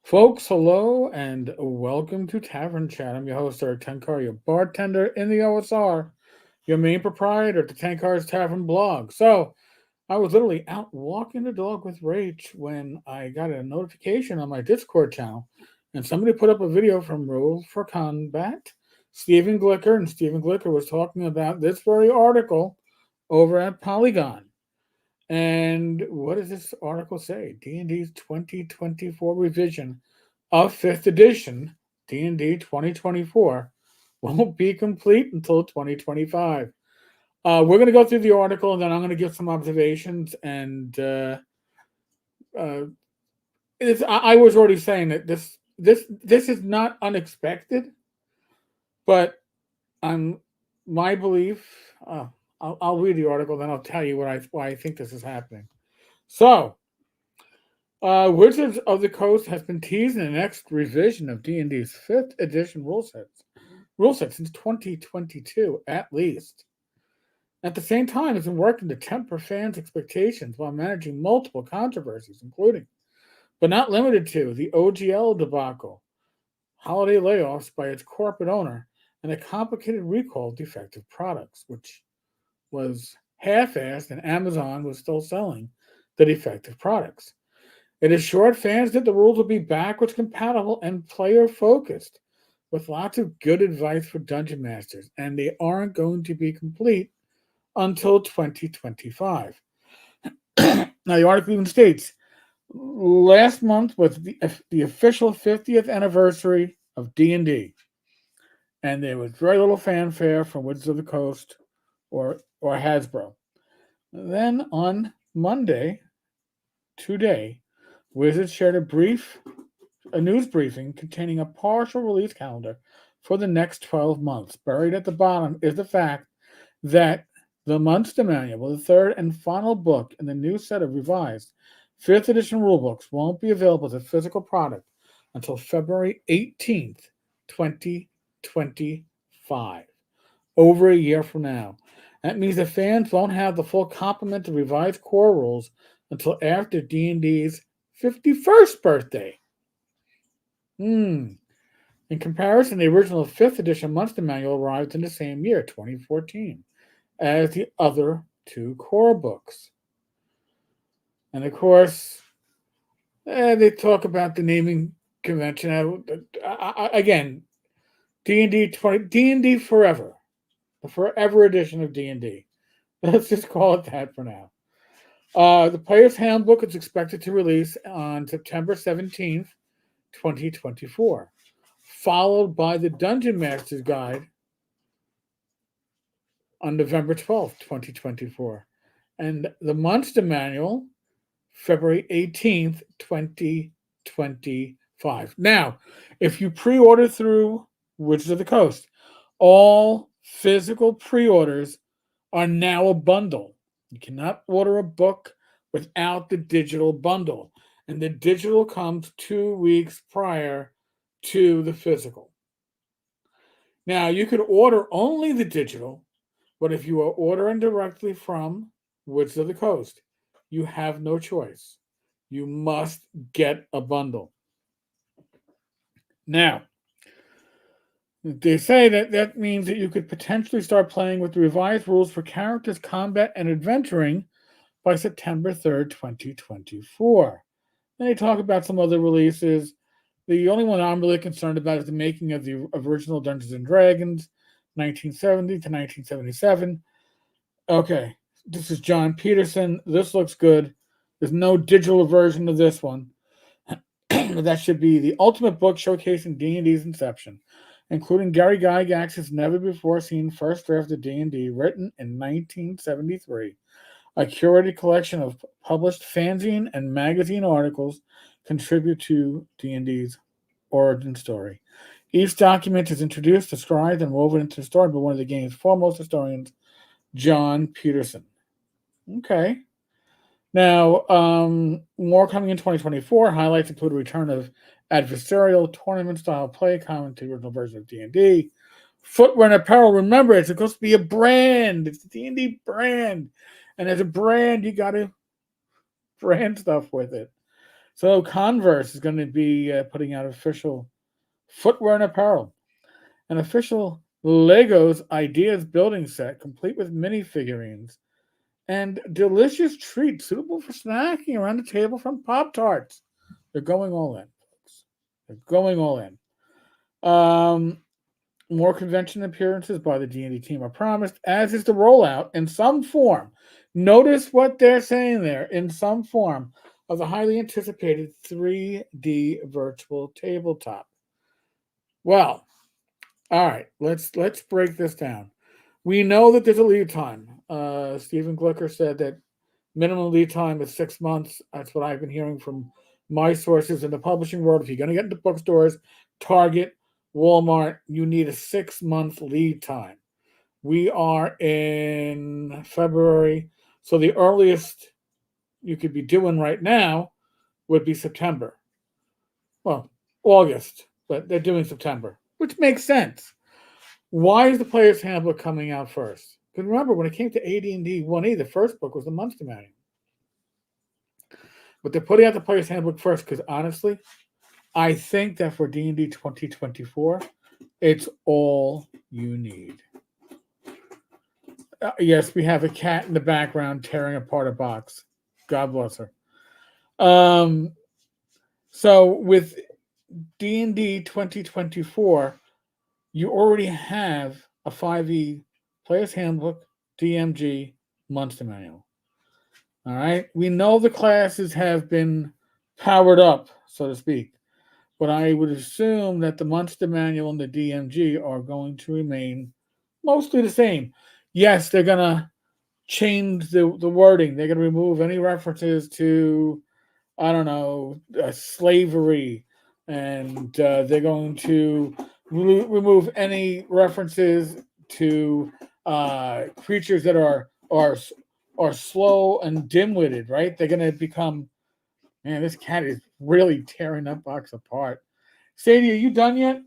Folks, hello and welcome to Tavern Chat. I'm your host, Eric Tenkar, your bartender in the OSR, your main proprietor at the Tenkar's Tavern blog. So, I was literally out walking the dog with Rach when I got a notification on my Discord channel, and somebody put up a video from Rules for Combat, Stephen Glicker, and Stephen Glicker was talking about this very article over at Polygon. And what does this article say? D&D's 2024 revision of 5th edition, D&D 2024, won't be complete until 2025. We're going to go through the article, and then I'm going to give some observations. And uh, I was already saying that this is not unexpected, but I'm my belief. I'll read the article, then I'll tell you why I think this is happening. So, Wizards of the Coast has been teasing the next revision of D&D's 5th edition rule set since 2022 at least. At the same time, it's been working to temper fans' expectations while managing multiple controversies, including, but not limited to, the OGL debacle, holiday layoffs by its corporate owner, and a complicated recall of defective products, which was half-assed and Amazon was still selling the defective products. It assured fans that the rules will be backwards compatible and player focused, with lots of good advice for dungeon masters, and they aren't going to be complete until 2025. Now, the article even states last month was the official 50th anniversary of D&D, and there was very little fanfare from Wizards of the Coast or Hasbro. Then on Monday, today, Wizards shared a news briefing containing a partial release calendar for the next 12 months. Buried at the bottom is the fact that the Monster Manual, the third and final book in the new set of revised 5th edition rulebooks, won't be available as a physical product until February 18th, 2025. Over a year from now. That means the fans won't have the full complement of revised core rules until after D&D's 51st birthday. In comparison, the original 5th edition Monster Manual arrived in the same year, 2014, as the other two core books. And of course, they talk about the naming convention. Again, D&D forever, the forever edition of D&D. Let's just call it that for now. The Player's Handbook is expected to release on September 17th, 2024, followed by the Dungeon Master's Guide on November 12th, 2024, and the Monster Manual, February 18th, 2025. Now, if you pre order through Wizards of the Coast, all physical pre orders are now a bundle. You cannot order a book without the digital bundle. And the digital comes 2 weeks prior to the physical. Now, you could order only the digital, but if you are ordering directly from Wizards of the Coast, you have no choice. You must get a bundle. Now, they say that means that you could potentially start playing with the revised rules for characters, combat, and adventuring by September 3rd, 2024. Then they talk about some other releases. The only one I'm really concerned about is the making of the original Dungeons and Dragons, 1970 to 1977. Okay, this is John Peterson. This looks good. There's no digital version of this one. That should be the ultimate book showcasing D&D's inception, including Gary Gygax's never-before-seen first draft of D&D, written in 1973. A curated collection of published fanzine and magazine articles contribute to D&D's origin story. Each document is introduced, described, and woven into the story by one of the game's foremost historians, John Peterson. Okay. Now, more coming in 2024. Highlights include a return of adversarial tournament-style play common to the original version of D&D. Footwear and apparel. Remember, it's supposed to be a brand. It's a D&D brand. And as a brand, you got to brand stuff with it. So Converse is going to be putting out official footwear and apparel, an official Legos Ideas building set complete with minifigurines and delicious treats suitable for snacking around the table from Pop Tarts. They're going all in, folks. They're going all in. Um, More convention appearances by the D&D team are promised, as is the rollout in some form. Notice what they're saying there, in some form, of the highly anticipated 3D virtual tabletop. Well, all right, let's break this down. We know that there's a lead time. Stephen Glicker said that minimum lead time is 6 months. That's what I've been hearing from my sources in the publishing world. If you're going to get into bookstores, Target, Walmart, you need a 6 month lead time. We are in February, so the earliest you could be doing right now would be September. Well, August, but they're doing September, which makes sense. Why is the Player's Handbook coming out first? Because remember, when it came to AD&D 1E, the first book was the Monster Manual. But they're putting out the Player's Handbook first because honestly, I think that for D&D 2024, it's all you need. Yes, we have a cat in the background tearing apart a box. God bless her. So with D&D 2024, you already have a 5e Player's Handbook, DMG, Monster Manual. All right. We know the classes have been powered up, so to speak, but I would assume that the Monster Manual and the DMG are going to remain mostly the same. Yes, they're going to change the wording. They're going to remove any references to, I don't know, slavery, and they're going to remove any references to creatures that are slow and dim-witted, right? They're going to become, man, this cat is really tearing that box apart. Sadie, are you done yet?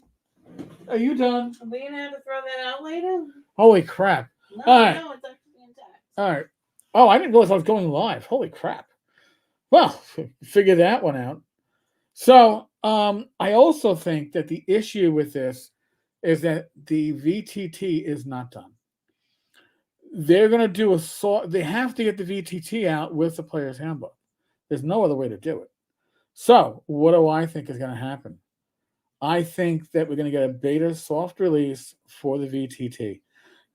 Are you done? Are we gonna have to throw that out later? Holy crap. No, All right. no, it's actually intact. All right. Oh, I didn't realize I was going live. Holy crap. Well, figure that one out. So, I also think that the issue with this is that the VTT is not done. They're going to do a sort. They have to get the VTT out with the Player's Handbook. There's no other way to do it. So, what do I think is going to happen? I think that we're going to get a beta soft release for the VTT.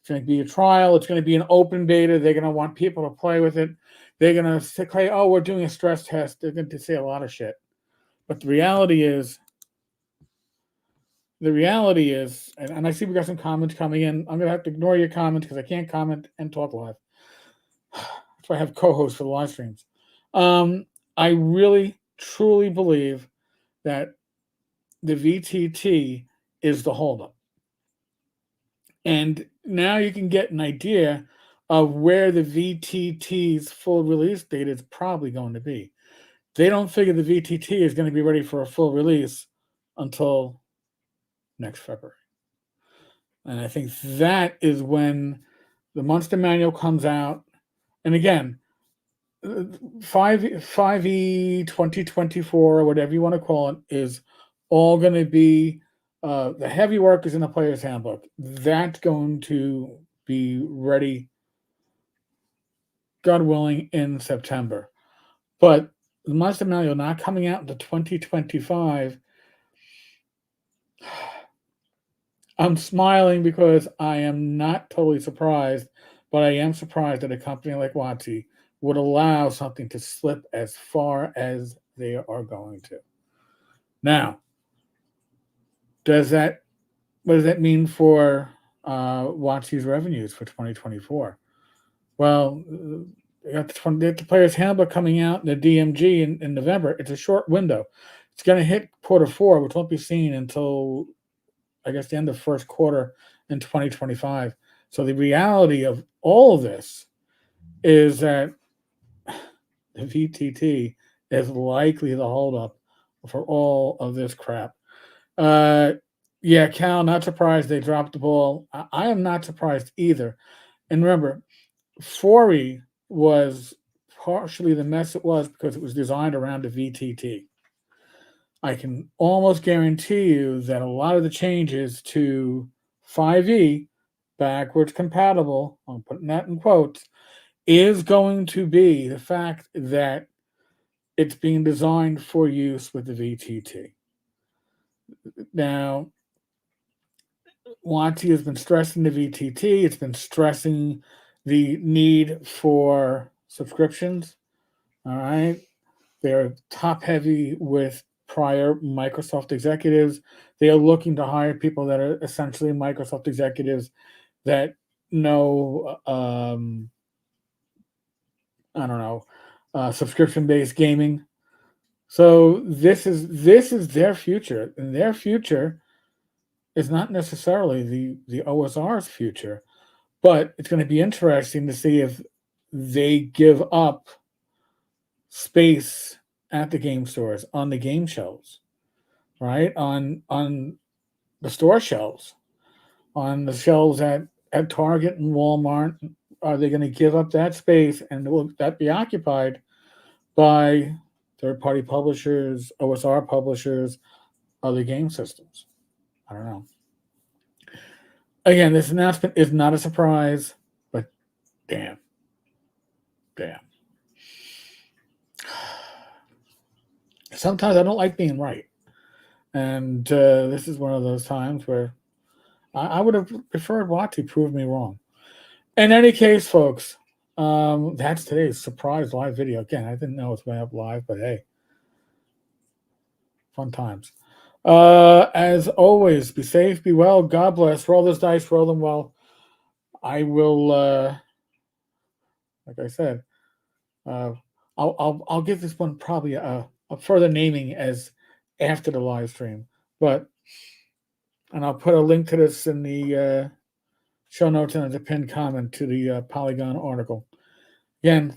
It's going to be a trial. It's going to be an open beta. They're going to want people to play with it. They're going to say, oh, we're doing a stress test. They're going to say a lot of shit. But the reality is, and I see we got some comments coming in. I'm going to have to ignore your comments because I can't comment and talk live. That's why I have co-hosts for the live streams. I really, truly believe that the VTT is the holdup. And now you can get an idea of where the VTT's full release date is probably going to be. They don't figure the VTT is going to be ready for a full release until next February. And I think that is when the Monster Manual comes out. And again, 5e 2024, or whatever you want to call it, is all going to be the heavy work is in the Player's Handbook. That's going to be ready, God willing, in September. But the Monster Manual not coming out until 2025. I'm smiling because I am not totally surprised, but I am surprised that a company like WotC would allow something to slip as far as they are going to. Now, what does that mean for WotC's revenues for 2024? Well, they got the Player's Handbook coming out, the DMG in November. It's a short window. It's going to hit quarter four, which won't be seen until, I guess, the end of first quarter in 2025. So the reality of all of this is that the VTT is likely the holdup for all of this crap. Yeah, Cal, not surprised they dropped the ball. I am not surprised either. And remember, 4E was partially the mess it was because it was designed around the VTT. I can almost guarantee you that a lot of the changes to 5e, backwards compatible, I'm putting that in quotes, is going to be the fact that it's being designed for use with the VTT. Now, WotC has been stressing the VTT. It's been stressing the need for subscriptions. All right. They're top heavy with prior Microsoft executives. They are looking to hire people that are essentially Microsoft executives that know, I don't know, subscription-based gaming. So this is their future, and their future is not necessarily the OSR's future, but it's going to be interesting to see if they give up space at the game stores, on the game shelves, right? On the store shelves, on the shelves at Target and Walmart. Are they going to give up that space, and will that be occupied by third-party publishers, OSR publishers, other game systems? I don't know. Again, this announcement is not a surprise, but damn. Sometimes I don't like being right. And this is one of those times where I would have preferred WotC prove me wrong. In any case, folks, that's today's surprise live video. Again, I didn't know it's went up live, but hey, fun times. As always, be safe, be well, God bless. Roll those dice, roll them well. I will, like I said, I'll give this one probably a further naming as after the live stream, and I'll put a link to this in the show notes and as a pinned comment to the Polygon article. Again,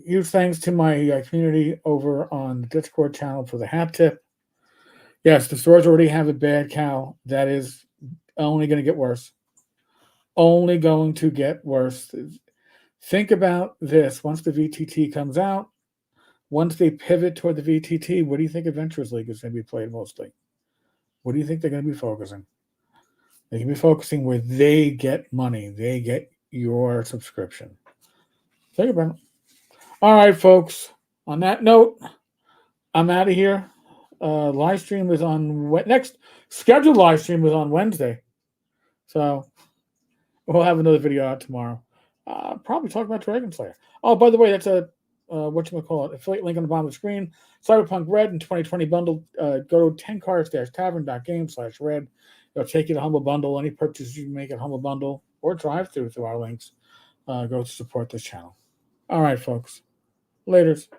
huge thanks to my community over on the Discord channel for the hat tip. Yes, the stores already have a bad cow. That is only going to get worse. Only going to get worse. Think about this. Once the VTT comes out, once they pivot toward the VTT, what do you think Adventurers League is going to be played mostly? What do you think they're going to be focusing? They can be focusing where they get money. They get your subscription. Think about it. All right, folks. On that note, I'm out of here. Live stream is on next scheduled live stream is on Wednesday. So we'll have another video out tomorrow. Probably talk about Dragon Slayer. Oh, by the way, that's a whatchamacallit, affiliate link on the bottom of the screen. Cyberpunk Red and 2020 bundle. Go to tenkar-tavern.game/red. It'll take you to Humble Bundle. Any purchases you make at Humble Bundle or drive through our links go to support this channel. All right, folks. Laters.